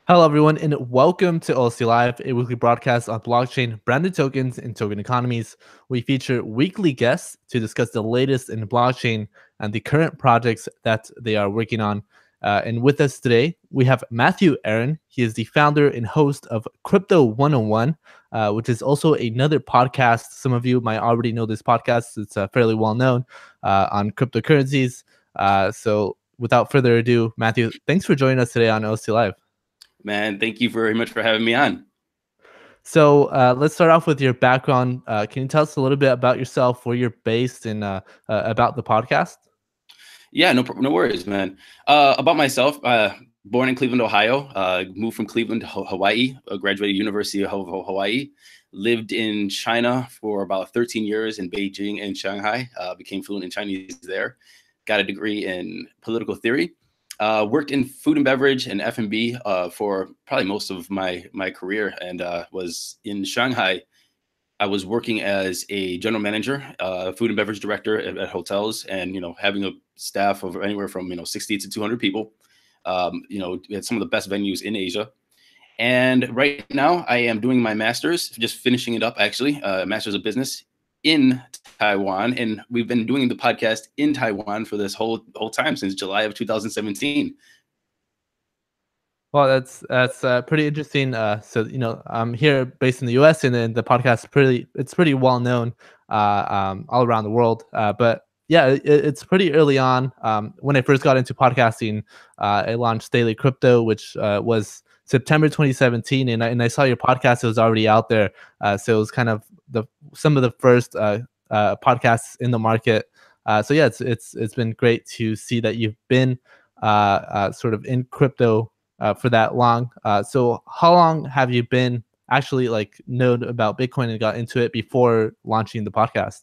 Hello, everyone, and welcome to OC Live, a weekly broadcast on blockchain, branded tokens, and token economies. We feature weekly guests to discuss the latest in blockchain and the current projects that they are working on. And with us today, we have Matthew Aaron. He is the founder and host of Crypto101, which is also another podcast. Some of you might already know this podcast. It's fairly well known on cryptocurrencies. So without further ado, Matthew, thanks for joining us today on OC Live. Man, thank you very much for having me on. So let's start off with your background. Can you tell us a little bit about yourself, where you're based, and about the podcast? Yeah, no worries, man. About myself, born in Cleveland, Ohio. Moved from Cleveland to Hawaii. Graduated University of Hawaii. Lived in China for about 13 years in Beijing and Shanghai. Became fluent in Chinese there. Got a degree in political theory. Worked in food and beverage and F&B for probably most of my career, and was in Shanghai. I was working as a general manager, food and beverage director at hotels, and having a staff of anywhere from 60 to 200 people. We had some of the best venues in Asia. And right now, I am doing my master's, just finishing it up actually, master's of business in Taiwan, and we've been doing the podcast in Taiwan for this whole time since July of 2017. Well, that's pretty interesting. I'm here based in the U.S. and then the podcast it's pretty well known all around the world. But yeah, it's pretty early on. When I first got into podcasting, I launched Daily Crypto, which was September 2017, and I saw your podcast. It was already out there, so it was kind of some of the first podcasts in the market. So yeah, it's been great to see that you've been sort of in crypto for that long. So how long have you been actually like known about Bitcoin and got into it before launching the podcast?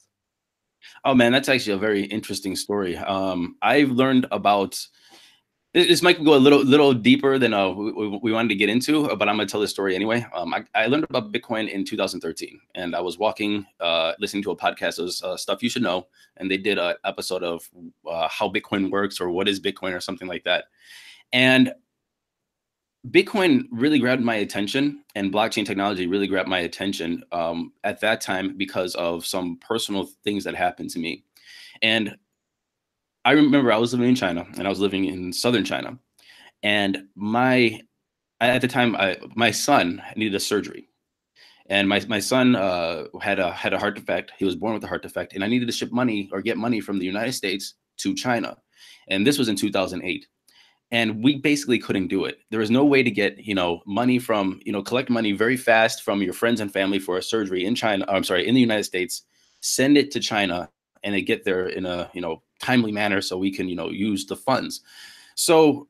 Oh man, that's actually a very interesting story. I've learned about this might go a little deeper than we wanted to get into, but I'm gonna tell this story anyway. I learned about Bitcoin in 2013, and I was walking, listening to a podcast. It was Stuff You Should Know, and they did an episode of how Bitcoin works or what is Bitcoin or something like that. And Bitcoin really grabbed my attention, and blockchain technology really grabbed my attention at that time because of some personal things that happened to me. And I remember I was living in China, and I was living in southern China, and at the time my son needed a surgery, and my son had a heart defect. He was born with a heart defect, and I needed to ship money or get money from the United States to China, and this was in 2008. And we basically couldn't do it. There was no way to get, money from, collect money very fast from your friends and family for a surgery in China. I'm sorry, in the United States, send it to China, and it get there in a, timely manner so we can, use the funds. So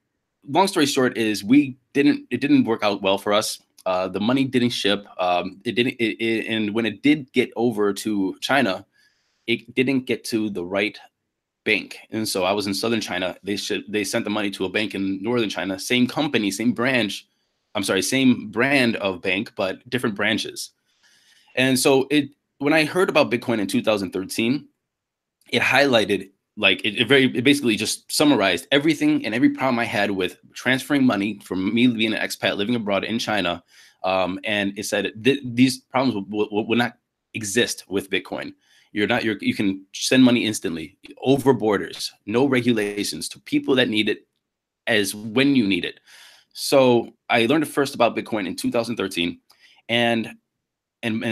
long story short is it didn't work out well for us. The money didn't ship. And when it did get over to China, it didn't get to the right bank. And so I was in southern China. They sent the money to a bank in northern China, same company, same brand of bank, but different branches. And so when I heard about Bitcoin in 2013, it highlighted, like, it basically just summarized everything and every problem I had with transferring money from me being an expat living abroad in China. And it said these problems will not exist with Bitcoin. You can send money instantly over borders, no regulations, to people that need it as when you need it. So I learned first about Bitcoin in 2013, and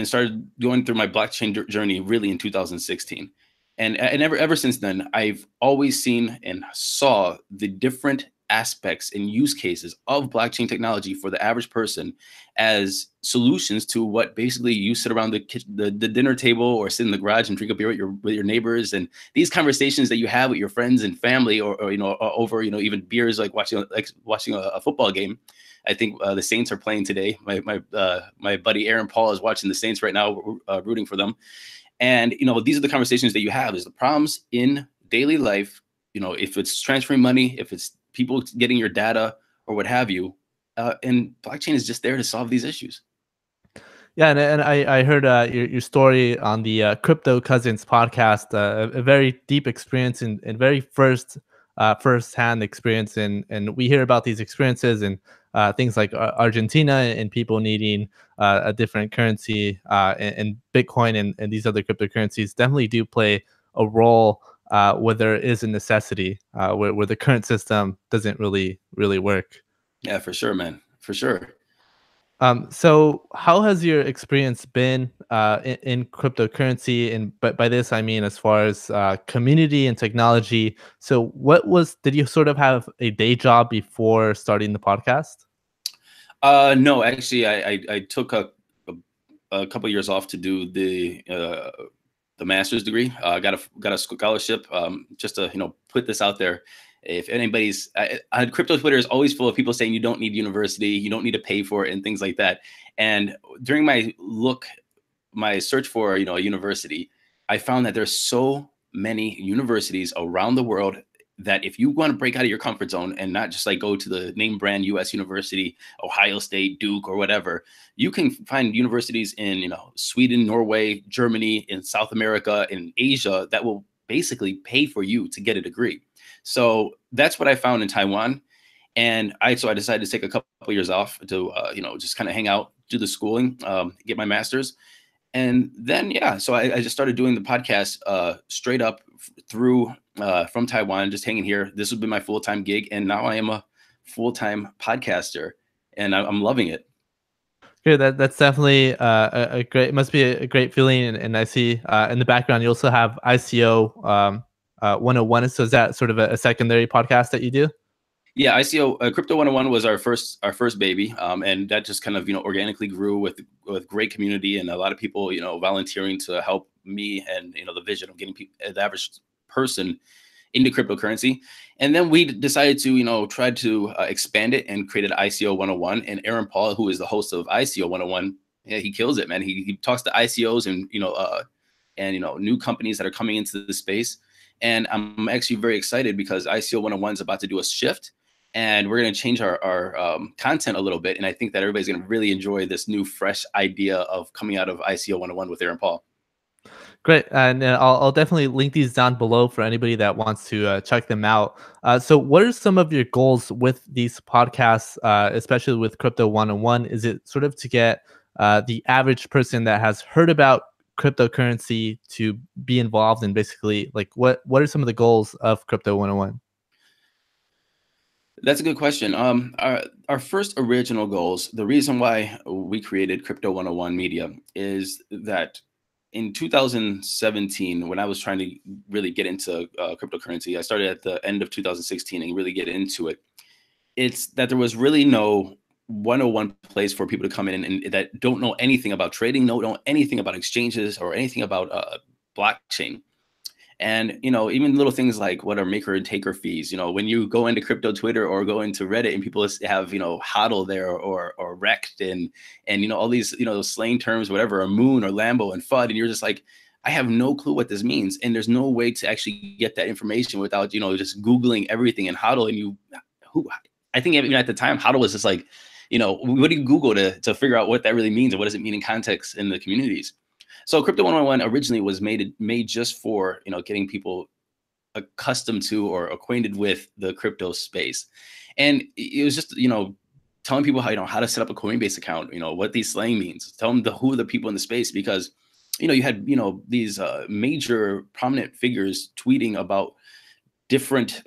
started going through my blockchain journey really in 2016. And ever since then, I've always seen and saw the different aspects and use cases of blockchain technology for the average person as solutions to what basically you sit around the dinner table or sit in the garage and drink a beer with your neighbors, and these conversations that you have with your friends and family, or over even beers, like watching a football game. I think the Saints are playing today. My buddy Aaron Paul is watching the Saints right now, rooting for them. And these are the conversations that you have. Is the problems in daily life. If it's transferring money, if it's people getting your data or what have you, and blockchain is just there to solve these issues. Yeah, and I heard your story on the Crypto Cousins podcast, a very deep experience and very first firsthand experience, and we hear about these experiences and things like Argentina and people needing a different currency, and Bitcoin and these other cryptocurrencies definitely do play a role where there is a necessity, where the current system doesn't really work. Yeah, for sure, man. For sure. So how has your experience been in cryptocurrency? And but by this I mean as far as community and technology. So did you sort of have a day job before starting the podcast? No, actually, I took a couple years off to do the master's degree. Got a scholarship. Just to put this out there, if anybody's crypto Twitter is always full of people saying you don't need university, you don't need to pay for it, and things like that. And during my search for a university, I found that there's so many universities around the world that if you want to break out of your comfort zone and not just like go to the name brand US university, Ohio State, Duke, or whatever, you can find universities in Sweden, Norway, Germany, in South America, in Asia that will basically pay for you to get a degree. So that's what I found in Taiwan. And so I decided to take a couple of years off to just kind of hang out, do the schooling, get my master's. And then, yeah, so I just started doing the podcast straight up through from Taiwan, just hanging here. This has been my full-time gig, and now I am a full-time podcaster, and I'm loving it. Good. That's definitely a great. It must be a great feeling. And I see in the background you also have ICO 101. So is that sort of a secondary podcast that you do? Yeah, ICO Crypto101 was our first baby, and that just kind of organically grew with great community and a lot of people volunteering to help me and the vision of getting the average person into cryptocurrency. And then we decided to try to expand it and created ICO 101. And Aaron Paul, who is the host of ICO 101, yeah, he kills it, man. He talks to ICOs and new companies that are coming into the space. And I'm actually very excited because ICO 101 is about to do a shift. And we're going to change our content a little bit. And I think that everybody's going to really enjoy this new, fresh idea of coming out of ICO 101 with Aaron Paul. Great. And I'll definitely link these down below for anybody that wants to check them out. So what are some of your goals with these podcasts, especially with Crypto 101? Is it sort of to get the average person that has heard about cryptocurrency to be involved in, basically, like what are some of the goals of Crypto 101? That's a good question. Our first original goals, the reason why we created Crypto 101 Media is that in 2017, when I was trying to really get into cryptocurrency, I started at the end of 2016 and really get into it. It's that there was really no 101 place for people to come in and that don't know anything about trading, don't know anything about exchanges or anything about blockchain. And, even little things like what are maker and taker fees, when you go into crypto Twitter or go into Reddit and people have, hodl there or wrecked and, all these, those slang terms, whatever, a moon or Lambo and FUD. And you're just like, I have no clue what this means. And there's no way to actually get that information without, just Googling everything and hodl. And I think even at the time, hodl was just like, what do you Google to figure out what that really means and what does it mean in context in the communities? So Crypto 101 originally was made just for getting people accustomed to or acquainted with the crypto space, and it was just telling people how to set up a Coinbase account, what these slang means, tell them who are the people in the space, because you had these major prominent figures tweeting about different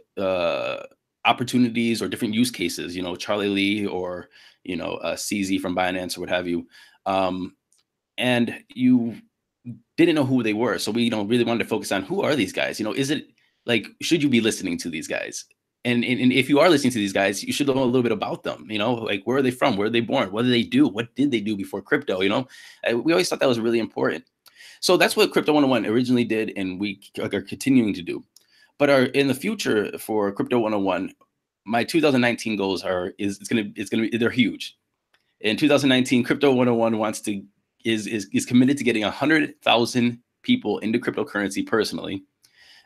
opportunities or different use cases, Charlie Lee or CZ from Binance or what have you. And you didn't know who they were. So we really wanted to focus on who are these guys? Is it like, should you be listening to these guys? And if you are listening to these guys, you should know a little bit about them, like where are they from? Where are they born? What do they do? What did they do before crypto? We always thought that was really important. So that's what Crypto 101 originally did, and we are continuing to do. But in the future for Crypto 101, my 2019 goals they're huge. In 2019, Crypto 101 is committed to getting 100,000 people into cryptocurrency personally.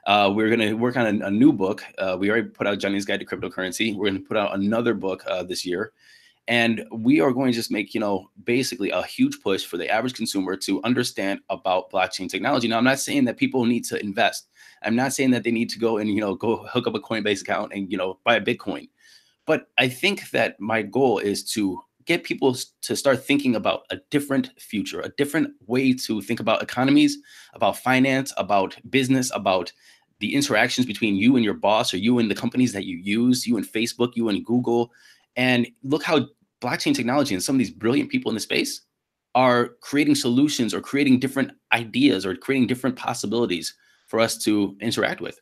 We're going to work on a new book. We already put out Johnny's Guide to Cryptocurrency. We're going to put out another book this year. And we are going to just make, basically a huge push for the average consumer to understand about blockchain technology. Now, I'm not saying that people need to invest. I'm not saying that they need to go and, go hook up a Coinbase account and, buy a Bitcoin. But I think that my goal is to get people to start thinking about a different future, a different way to think about economies, about finance, about business, about the interactions between you and your boss, or you and the companies that you use, you and Facebook, you and Google. And look how blockchain technology and some of these brilliant people in the space are creating solutions or creating different ideas or creating different possibilities for us to interact with.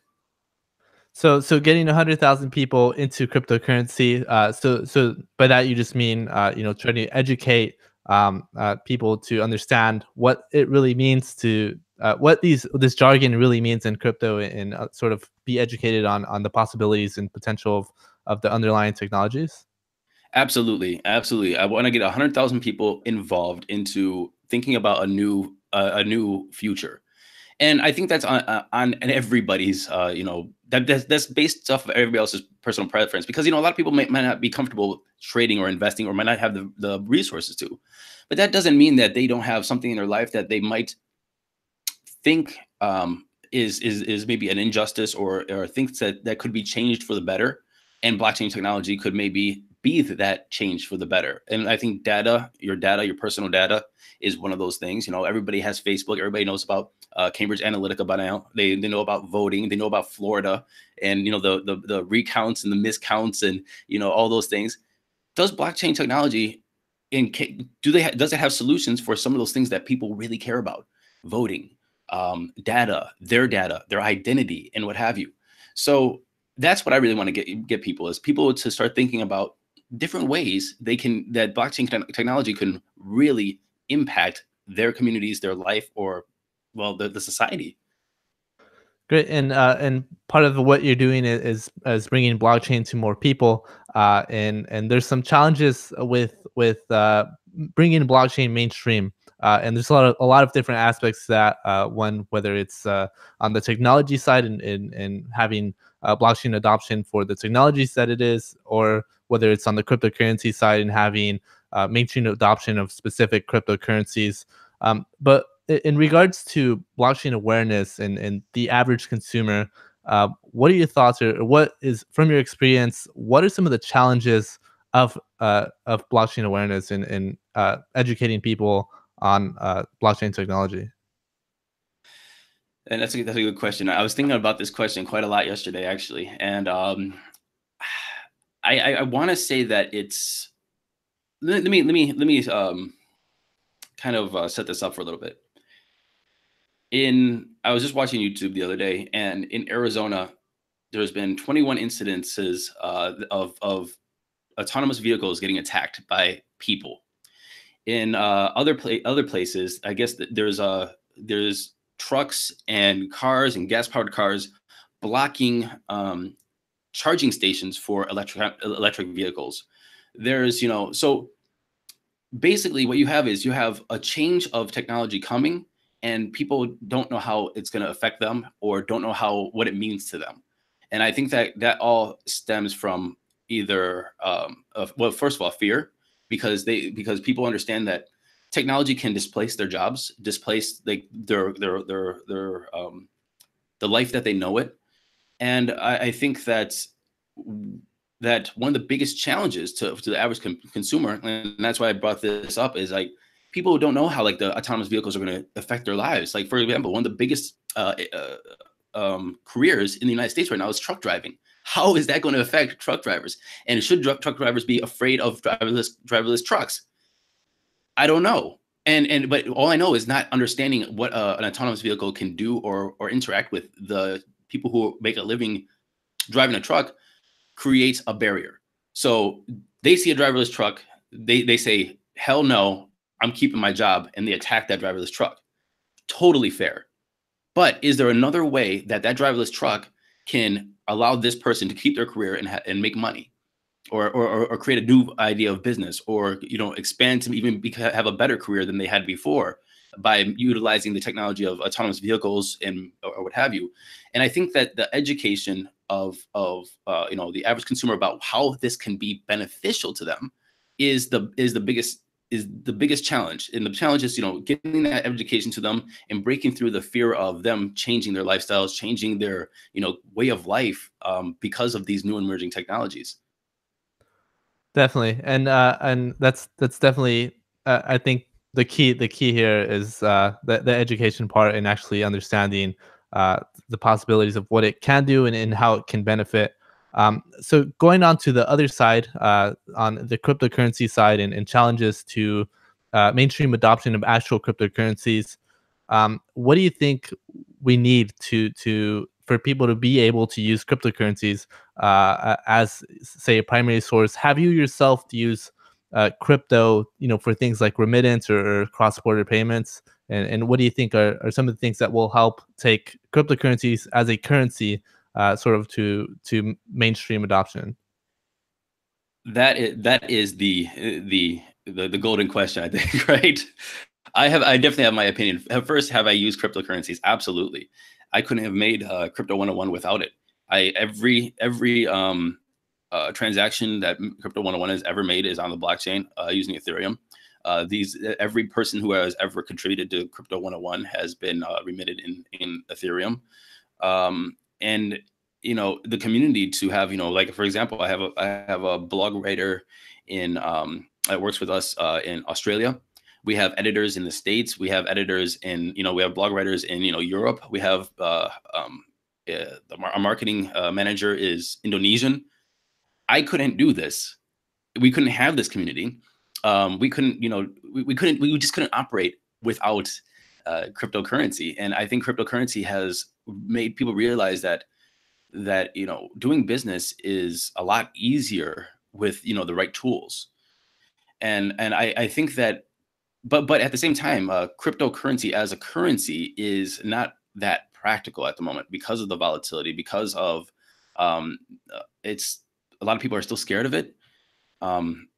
So getting 100,000 people into cryptocurrency. So by that you just mean trying to educate people to understand what it really means to what this jargon really means in crypto, and sort of be educated on the possibilities and potential of the underlying technologies. Absolutely, absolutely. I want to get 100,000 people involved into thinking about a new future. And I think that's on everybody's, that's based off of everybody else's personal preference, because, a lot of people might not be comfortable trading or investing, or might not have the resources to. But that doesn't mean that they don't have something in their life that they might think is maybe an injustice, or thinks that could be changed for the better. And blockchain technology could maybe be that change for the better. And I think your personal data is one of those things. Everybody has Facebook. Everybody knows about Cambridge Analytica by now. They know about voting. They know about Florida, and the recounts and the miscounts, and all those things. Does blockchain technology does it have solutions for some of those things that people really care about? Voting, data, their identity, and what have you. So that's what I really want to get people to start thinking about different ways that blockchain technology can really impact their communities, their life, or, well, the society. Great, and part of what you're doing is bringing blockchain to more people, and there's some challenges with bringing blockchain mainstream, and there's a lot of different aspects to that. One, whether it's on the technology side, and having blockchain adoption for the technologies that it is, or whether it's on the cryptocurrency side and having mainstream adoption of specific cryptocurrencies. But in regards to blockchain awareness and the average consumer, what are your thoughts, or what is, from your experience, what are some of the challenges of blockchain awareness and educating people on blockchain technology? And that's a good question. I was thinking about this question quite a lot yesterday, actually. And I want to say that it's let me kind of set this up for a little bit. I was just watching YouTube the other day, and in Arizona, there's been 21 incidences of autonomous vehicles getting attacked by people. In other places, I guess there's trucks and cars and gas powered cars blocking charging stations for electric vehicles. So basically what you have a change of technology coming, and people don't know how it's going to affect them, or don't know what it means to them. And I think that all stems from either well, first of all, fear, because people understand that technology can displace their jobs, displace like their the life that they know it. And I think that one of the biggest challenges to the average consumer, and that's why I brought this up, is like people don't know how like the autonomous vehicles are going to affect their lives. Like, for example, one of the biggest careers in the United States right now is truck driving. How is that going to affect truck drivers? And should truck drivers be afraid of driverless trucks? I don't know. But all I know is not understanding what an autonomous vehicle can do, or interact with the people who make a living driving a truck, creates a barrier. So they see a driverless truck, they say, hell no, I'm keeping my job, and they attack that driverless truck. Totally fair. But is there another way that driverless truck can allow this person to keep their career and make money, or create a new idea of business, or expand to even have a better career than they had before, by utilizing the technology of autonomous vehicles or what have you? And I think that the education of the average consumer about how this can be beneficial to them is the biggest challenge. And the challenge is, getting that education to them and breaking through the fear of them changing their lifestyles, changing their, way of life, because of these new emerging technologies. Definitely, and that's definitely, I think the key here is the education part and actually understanding the possibilities of what it can do and how it can benefit. So going on to the other side, on the cryptocurrency side, and challenges to mainstream adoption of actual cryptocurrencies. What do you think we need to for people to be able to use cryptocurrencies as, say, a primary source? Have you yourself used crypto, for things like remittance or cross-border payments? And what do you think are some of the things that will help take cryptocurrencies as a currency sort of to mainstream adoption? That is the golden question, I think, right? I definitely have my opinion. First, have I used cryptocurrencies? Absolutely. I couldn't have made Crypto 101 without it. Every transaction that Crypto 101 has ever made is on the blockchain, using Ethereum. These Every person who has ever contributed to Crypto 101 has been remitted in Ethereum. And the community to have, like, for example, I have a blog writer in that works with us in Australia. We have editors in the States. We have editors in, we have blog writers in, Europe. We have our marketing manager is Indonesian. I couldn't do this. We couldn't have this community. We couldn't, we just couldn't operate without cryptocurrency. And I think cryptocurrency has made people realize that doing business is a lot easier with, the right tools. And I think that, but at the same time, cryptocurrency as a currency is not that practical at the moment because of the volatility, because of it's a lot of people are still scared of it. Um,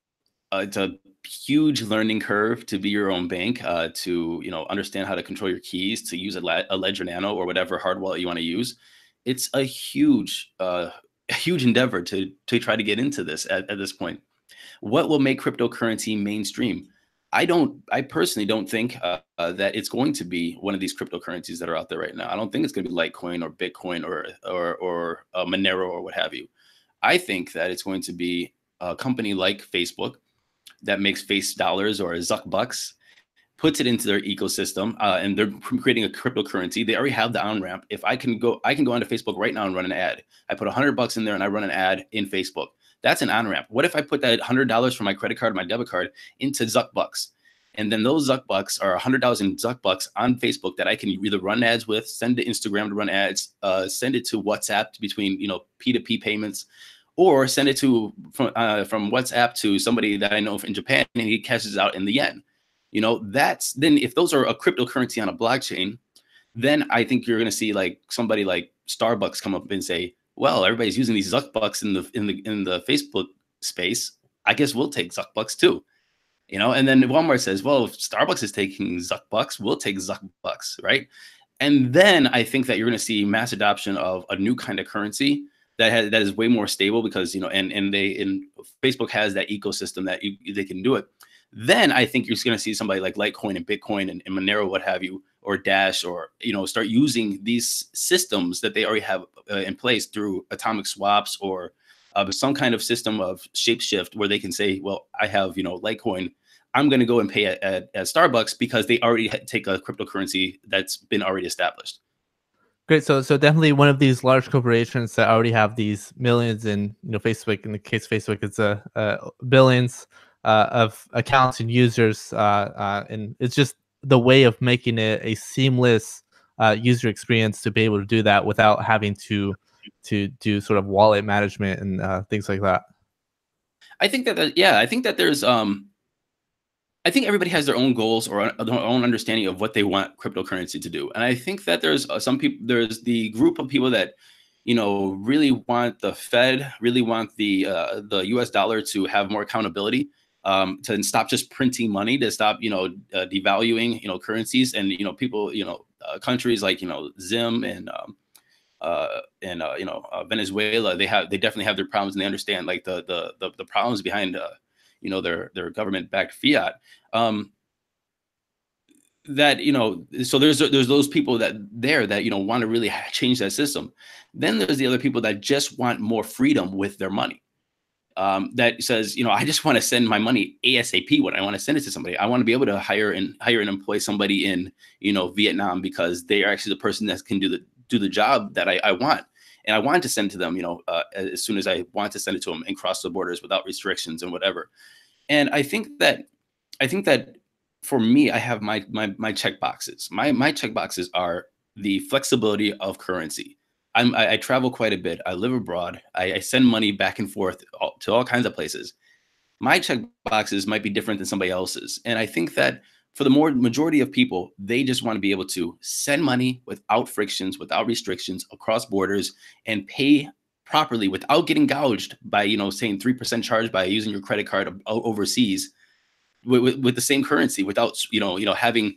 it's a huge learning curve to be your own bank, to understand how to control your keys, to use a Ledger Nano or whatever hard wallet you want to use. It's a huge, a huge endeavor to try to get into this at this point. What will make cryptocurrency mainstream? I personally don't think that it's going to be one of these cryptocurrencies that are out there right now. I don't think it's going to be Litecoin or Bitcoin or Monero or what have you. I think that it's going to be a company like Facebook that makes face dollars or Zuck bucks, puts it into their ecosystem, and they're creating a cryptocurrency. They already have the on ramp. If I can go onto Facebook right now and run an ad. I put $100 in there and I run an ad in Facebook. That's an on ramp. What if I put that $100 from my credit card, my debit card, into Zuck bucks? And then those Zuck bucks are $100 in Zuck bucks on Facebook that I can either run ads with, send to Instagram to run ads, send it to WhatsApp between P2P payments, or send it to from WhatsApp to somebody that I know in Japan, and he cashes out in the yen. That's then, if those are a cryptocurrency on a blockchain, then I think you're going to see like somebody like Starbucks come up and say, well, everybody's using these Zuck bucks in the Facebook space. I guess we'll take Zuck bucks too. And then Walmart says, well, if Starbucks is taking Zuck bucks, we'll take Zuck bucks, right? And then I think that you're going to see mass adoption of a new kind of currency that is way more stable, because and Facebook has that ecosystem that they can do it. Then I think you're going to see somebody like Litecoin and Bitcoin and Monero, what have you, or Dash, or start using these systems that they already have in place through atomic swaps, or some kind of system of shapeshift where they can say, well, I have Litecoin, I'm going to go and pay at Starbucks because they already take a cryptocurrency that's been already established. Great. So definitely one of these large corporations that already have these millions in, Facebook. In the case of Facebook, it's billions of accounts and users, and it's just the way of making it a seamless user experience to be able to do that without having to do sort of wallet management and things like that. I think I think that there's I think everybody has their own goals or their own understanding of what they want cryptocurrency to do. And I think that there's there's the group of people that, really want the Fed, really want the US dollar to have more accountability, to stop just printing money, to stop, devaluing, currencies. And, people, countries like, Zim and Venezuela, they definitely have their problems, and they understand like the problems behind, their government backed fiat. Um, that so there's those people that want to really change that system. Then there's the other people that just want more freedom with their money, that says, I just want to send my money ASAP when I want to send it to somebody. I want to be able to hire and employ somebody in, Vietnam, because they are actually the person that can do the job that I want. And I want to send to them, as soon as I want to send it to them and cross the borders without restrictions and whatever. And I think that for me, I have my check boxes. My check boxes are the flexibility of currency. I travel quite a bit. I live abroad. I send money back and forth to all kinds of places. My check boxes might be different than somebody else's, and I think that for the majority of people, they just want to be able to send money without frictions, without restrictions, across borders, and pay properly without getting gouged by saying 3% charge by using your credit card overseas, with the same currency, without having,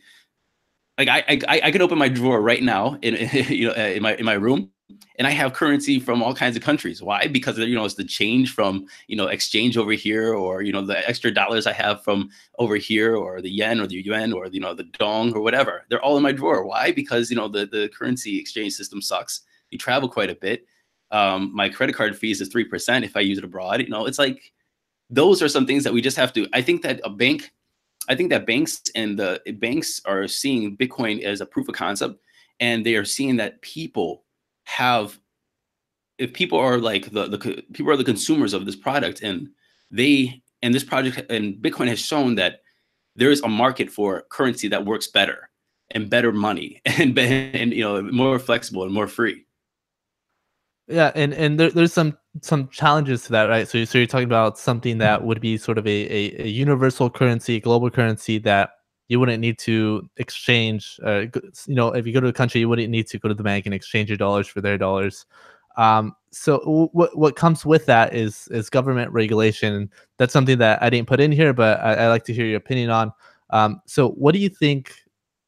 like, I could open my drawer right now in in my room, and I have currency from all kinds of countries. Why? Because it's the change from exchange over here, or the extra dollars I have from over here, or the yen or the yuan, or the dong or whatever. They're all in my drawer. Why? Because the currency exchange system sucks. You travel quite a bit. My credit card fees is 3% if I use it abroad. It's like, those are some things that we just have to. I think that banks are seeing Bitcoin as a proof of concept, and they are seeing that people have, if people are like the people are the consumers of this product, and this project and Bitcoin has shown that there is a market for currency that works better and better money, and more flexible and more free. Yeah, and there's some challenges to that, right? So you're talking about something that would be sort of a universal currency, global currency that you wouldn't need to exchange. If you go to a country, you wouldn't need to go to the bank and exchange your dollars for their dollars. So what comes with that is government regulation. That's something that I didn't put in here, but I like to hear your opinion on. So what do you think?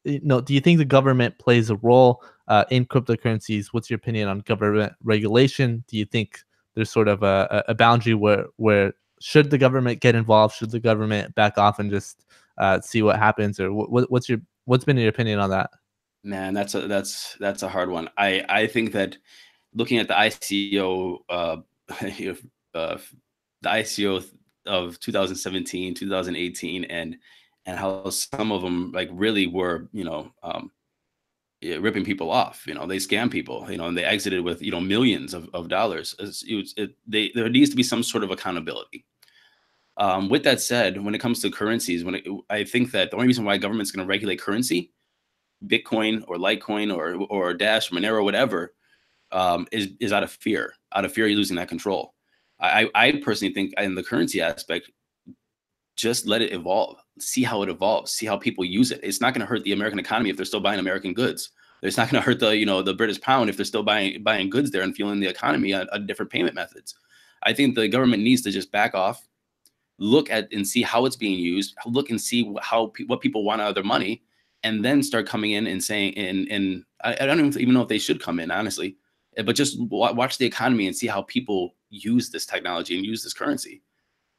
Do you think the government plays a role in cryptocurrencies? What's your opinion on government regulation? Do you think there's sort of a boundary where should the government get involved? Should the government back off and just see what happens? Or what's been your opinion on that? Man, that's a hard one. I think that looking at the ICO, you uh, the ICO of 2017, 2018, and how some of them like really were, yeah, ripping people off. They scam people, and they exited with millions of dollars. There needs to be some sort of accountability. With that said, when it comes to currencies, I think that the only reason why government's going to regulate currency, Bitcoin or Litecoin or Dash, Monero, whatever, is out of fear you're losing that control. I personally think in the currency aspect, just let it evolve, see how it evolves, see how people use it. It's not going to hurt the American economy if they're still buying American goods. It's not going to hurt the British pound if they're still buying goods there and fueling the economy on different payment methods. I think the government needs to just back off, look at and see how it's being used, look and see what people want out of their money, and then start coming in and saying, and I don't even know if they should come in, honestly, but just watch the economy and see how people use this technology and use this currency.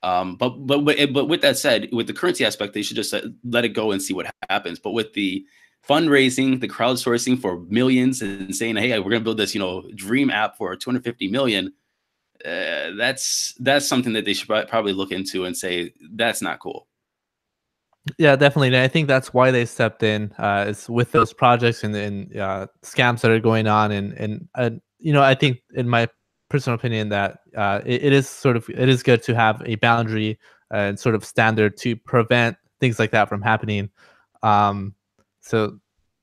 But with that said, with the currency aspect, they should just let it go and see what happens. But with the fundraising, the crowdsourcing for millions, and saying, "Hey, we're going to build this, dream app for 250 million," that's something that they should probably look into and say that's not cool. Yeah, definitely. And I think that's why they stepped in, is with those projects and scams that are going on. And I think, in my personal opinion, that it is good to have a boundary and sort of standard to prevent things like that from happening. Um, so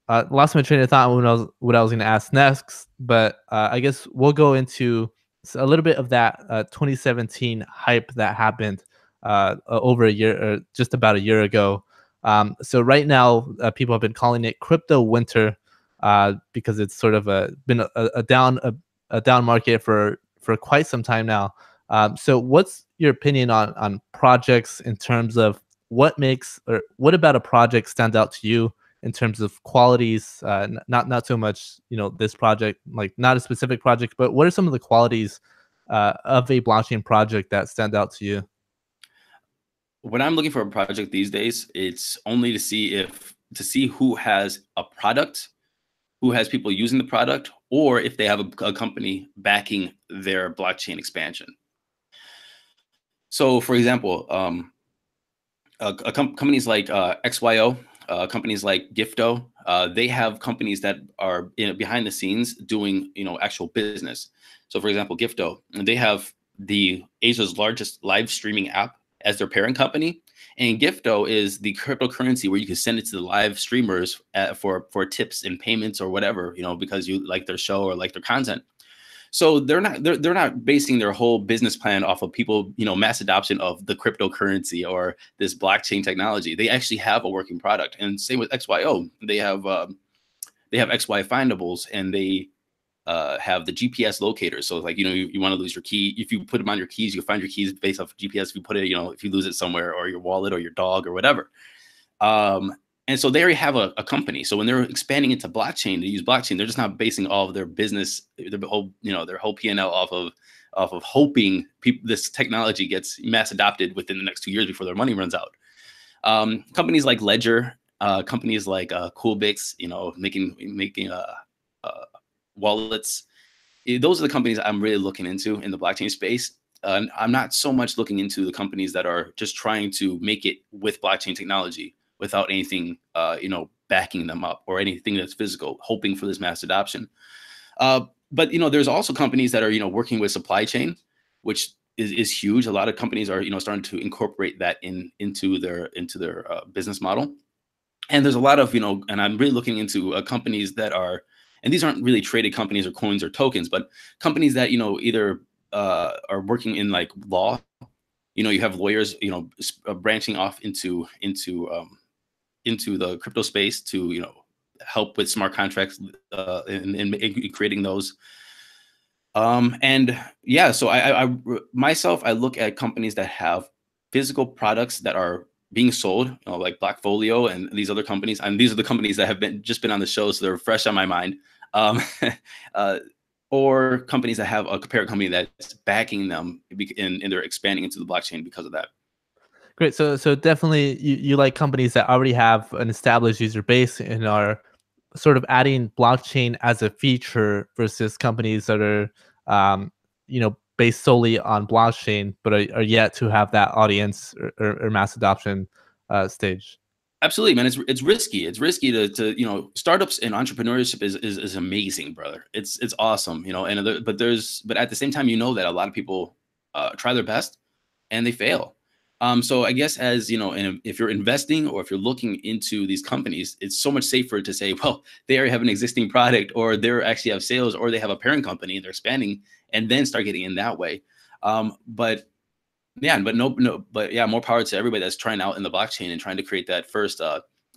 lost my train of thought when what I was going to ask next, but I guess we'll go into a little bit of that 2017 hype that happened over a year, or just about a year ago. So right now, people have been calling it crypto winter, because it's sort of been a down market for quite some time now. So what's your opinion on projects in terms of what about a project stands out to you in terms of qualities? Not so much this project, like not a specific project, but what are some of the qualities of a blockchain project that stand out to you? when I'm looking for a project these days, it's only to see who has a product, who has people using the product, or if they have a company backing their blockchain expansion. So, for example, companies like XYO, companies like Gifto, they have companies that are behind the scenes doing actual business. So, for example, Gifto, they have the Asia's largest live streaming app as their parent company, and Gifto is the cryptocurrency where you can send it to the live streamers for tips and payments or whatever, because you like their show or like their content. So they're not basing their whole business plan off of people, mass adoption of the cryptocurrency or this blockchain technology. They actually have a working product. And same with XYO. They have XY findables, and they have the GPS locators. So like, you want to lose your key. If you put them on your keys, you can find your keys based off of GPS. If you put it, if you lose it somewhere, or your wallet or your dog or whatever. And so they already have a company. So when they're expanding into blockchain, to use blockchain, they're just not basing all of their business, their whole P&L off of hoping this technology gets mass adopted within the next 2 years before their money runs out. Companies like Ledger, companies like Coolbix, making wallets. Those are the companies I'm really looking into in the blockchain space. I'm not so much looking into the companies that are just trying to make it with blockchain technology without anything, backing them up, or anything that's physical, hoping for this mass adoption. But there's also companies that are working with supply chain, which is huge. A lot of companies are starting to incorporate that into their business model. And there's a lot of and I'm really looking into companies that are, and these aren't really traded companies or coins or tokens, but companies that either are working in like law. You have lawyers branching off into the crypto space to help with smart contracts, in creating those. And yeah, so I myself, I look at companies that have physical products that are being sold, like Blockfolio and these other companies. And these are the companies that have just been on the show, so they're fresh on my mind. Um, uh, or companies that have a parent company that's backing them, and they're expanding into the blockchain because of that. Great. So definitely you like companies that already have an established user base and are sort of adding blockchain as a feature versus companies that are based solely on blockchain but are yet to have that audience or mass adoption stage. Absolutely, man. It's risky. It's risky to startups and entrepreneurship is amazing, brother. It's awesome, And but at the same time, that a lot of people try their best and they fail. So I guess, as and if you're investing or if you're looking into these companies, it's so much safer to say, well, they already have an existing product, or they actually have sales, or they have a parent company and they're expanding, and then start getting in that way. But yeah, but yeah, more power to everybody that's trying out in the blockchain and trying to create that first,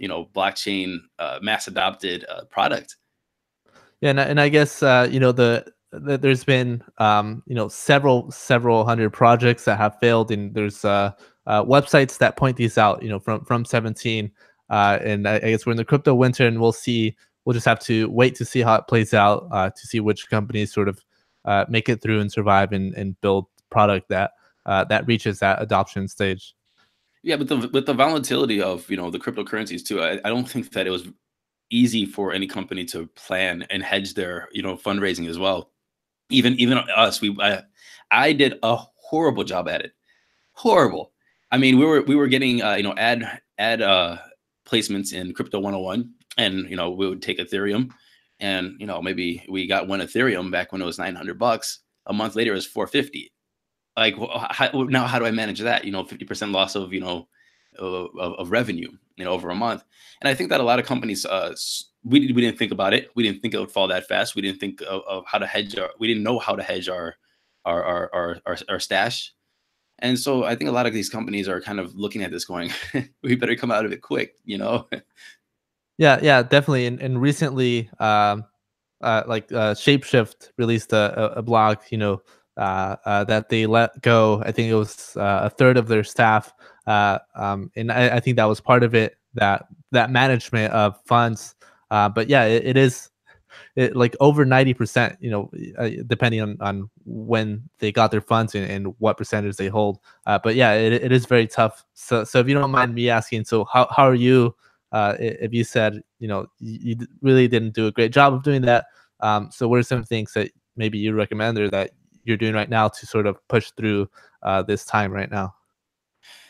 blockchain mass adopted product. Yeah, and I guess there's been several hundred projects that have failed, and there's websites that point these out. From 17, and I guess we're in the crypto winter, and we'll see. We'll just have to wait to see how it plays out, to see which companies sort of make it through and survive and build product that reaches that adoption stage. Yeah, but with the volatility of the cryptocurrencies too, I don't think that it was easy for any company to plan and hedge their fundraising as well. Even us, I did a horrible job at it. Horrible. I mean, we were getting ad placements in Crypto101, and we would take Ethereum, and maybe we got one Ethereum back when it was $900. A month later, it was 450. Like, now how do I manage that? 50% loss of of revenue over a month. And I think that a lot of companies, we didn't think about it. We didn't think it would fall that fast. We didn't think of how to hedge we didn't know how to hedge our stash. And so I think a lot of these companies are kind of looking at this going, we better come out of it quick. Yeah, definitely. And recently, Shapeshift released a blog, that they let go. I think it was a third of their staff, and I think that was part of it, that management of funds. But yeah, it is. like over 90%, depending on when they got their funds and what percentage they hold. But yeah, it is very tough. So if you don't mind me asking, so how are you? If you said you really didn't do a great job of doing that, so what are some things that maybe you recommend or that you're doing right now to sort of push through this time right now?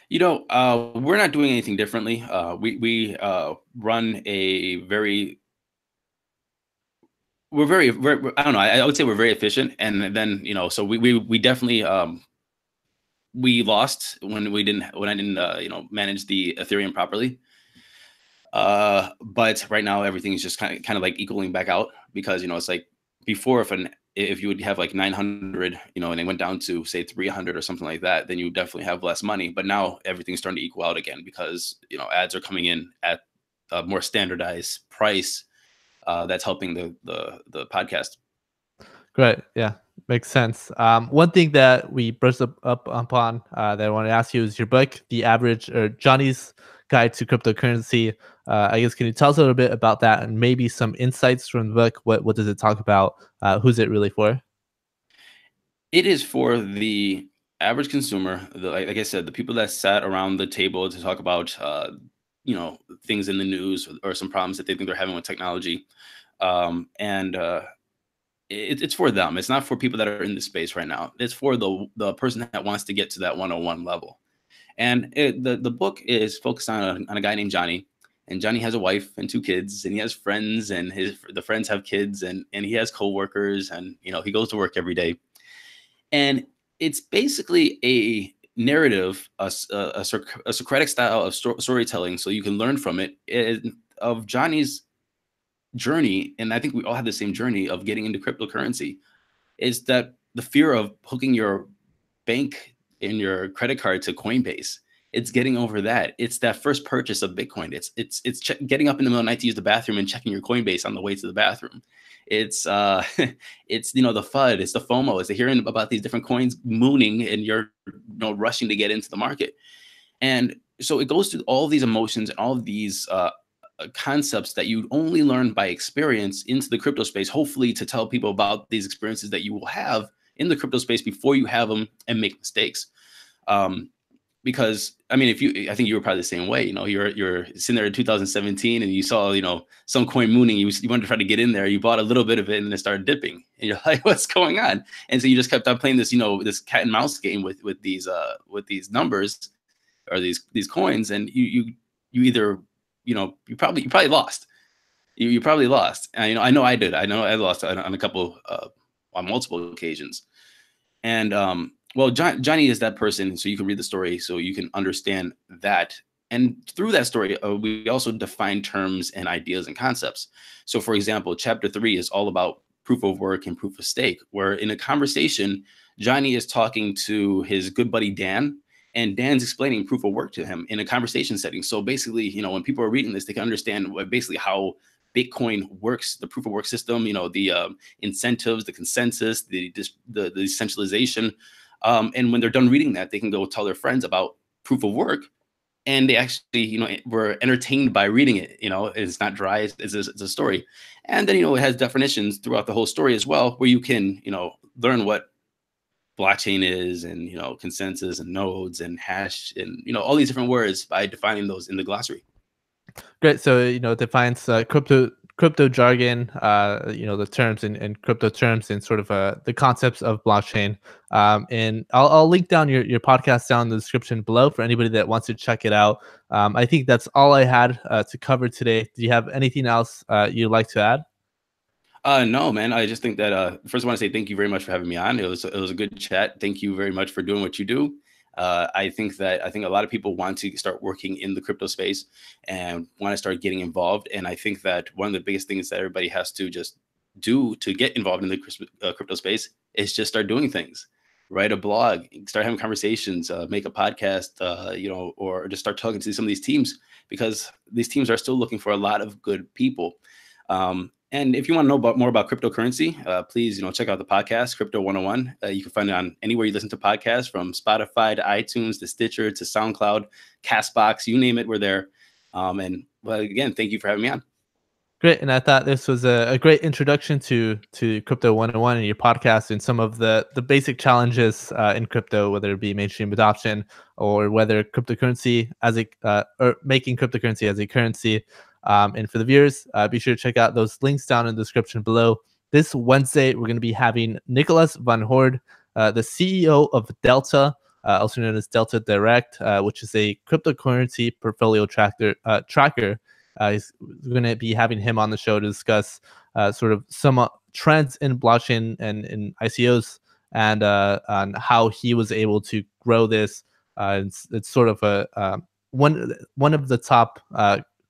We're not doing anything differently. We run a very we're very I don't know. I would say we're very efficient, and then so we definitely we lost when I didn't manage the Ethereum properly. But right now everything is just kind of like equaling back out because it's like before if you would have like 900 and they went down to say 300 or something like that, then you definitely have less money. But now everything's starting to equal out again because ads are coming in at a more standardized price. That's helping the podcast. Great. Yeah, makes sense. One thing that we brushed up upon that I want to ask you is your book, The Average or Johnny's Guide to Cryptocurrency. I guess can you tell us a little bit about that and maybe some insights from the book? What does it talk about? Who's it really for? It is for the average consumer, like I said, the people that sat around the table to talk about, things in the news or some problems that they think they're having with technology. And it's for them. It's not for people that are in the space right now. It's for the person that wants to get to that 101 level. And the book is focused on a guy named Johnny. And Johnny has a wife and two kids, and he has friends, and the friends have kids, and he has coworkers, and he goes to work every day. And it's basically a narrative, a Socratic style of storytelling, so you can learn from it, of Johnny's journey. And I think we all have the same journey of getting into cryptocurrency. Is that the fear of hooking your bank and your credit card to Coinbase? It's getting over that. It's that first purchase of Bitcoin. It's getting up in the middle of the night to use the bathroom and checking your Coinbase on the way to the bathroom. It's it's the FUD, it's the FOMO, it's the hearing about these different coins mooning, and you're rushing to get into the market. And so it goes through all these emotions and all of these concepts that you only learn by experience into the crypto space, hopefully to tell people about these experiences that you will have in the crypto space before you have them and make mistakes. Because I mean, I think you were probably the same way. You're sitting there in 2017 and you saw, some coin mooning. You wanted to try to get in there. You bought a little bit of it and it started dipping. And you're like, what's going on? And so you just kept on playing this, this cat and mouse game with these numbers or these coins. And you either, you probably lost. You probably lost. And, I know I did. I know I lost on a couple, on multiple occasions. And well, Johnny is that person, so you can read the story, so you can understand that. And through that story, we also define terms and ideas and concepts. So, for example, chapter 3 is all about proof of work and proof of stake, where in a conversation, Johnny is talking to his good buddy Dan, and Dan's explaining proof of work to him in a conversation setting. So basically, when people are reading this, they can understand basically how Bitcoin works, the proof of work system, the incentives, the consensus, the decentralization. And when they're done reading that, they can go tell their friends about proof of work. And they actually, were entertained by reading it. It's not dry, it's a story. And then, it has definitions throughout the whole story as well, where you can, learn what blockchain is and, consensus and nodes and hash and, all these different words by defining those in the glossary. Great. So it defines crypto jargon, the terms and crypto terms and sort of the concepts of blockchain. And I'll link down your podcast down in the description below for anybody that wants to check it out. I think that's all I had to cover today. Do you have anything else you'd like to add? No, man. I just think that first I want to say thank you very much for having me on. It was a good chat. Thank you very much for doing what you do. I think a lot of people want to start working in the crypto space and want to start getting involved. And I think that one of the biggest things that everybody has to just do to get involved in the crypto space is just start doing things. Write a blog, start having conversations, make a podcast, or just start talking to some of these teams, because these teams are still looking for a lot of good people. And if you want to know more about cryptocurrency, please, check out the podcast, Crypto101. You can find it on anywhere you listen to podcasts, from Spotify to iTunes to Stitcher to SoundCloud, Castbox, you name it, we're there. And well, again, thank you for having me on. Great, and I thought this was a great introduction to Crypto 101 and your podcast and some of the basic challenges in crypto, whether it be mainstream adoption or whether cryptocurrency as a or making cryptocurrency as a currency. And for the viewers, be sure to check out those links down in the description below. This Wednesday, we're going to be having Nicholas Van Hoord, the CEO of Delta, also known as Delta Direct, which is a cryptocurrency portfolio tracker. He's going to be having him on the show to discuss sort of some trends in blockchain and in ICOs and on how he was able to grow this. It's sort of a one of the top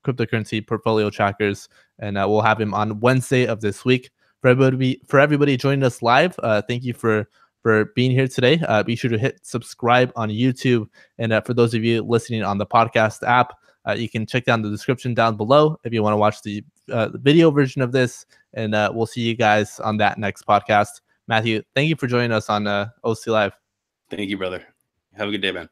cryptocurrency portfolio trackers, and we'll have him on Wednesday of this week. For everybody joining us live, thank you for being here today. Be sure to hit subscribe on YouTube, and for those of you listening on the podcast app. You can check down the description down below if you want to watch the video version of this. And we'll see you guys on that next podcast. Matthew, thank you for joining us on OC Live. Thank you, brother. Have a good day, man.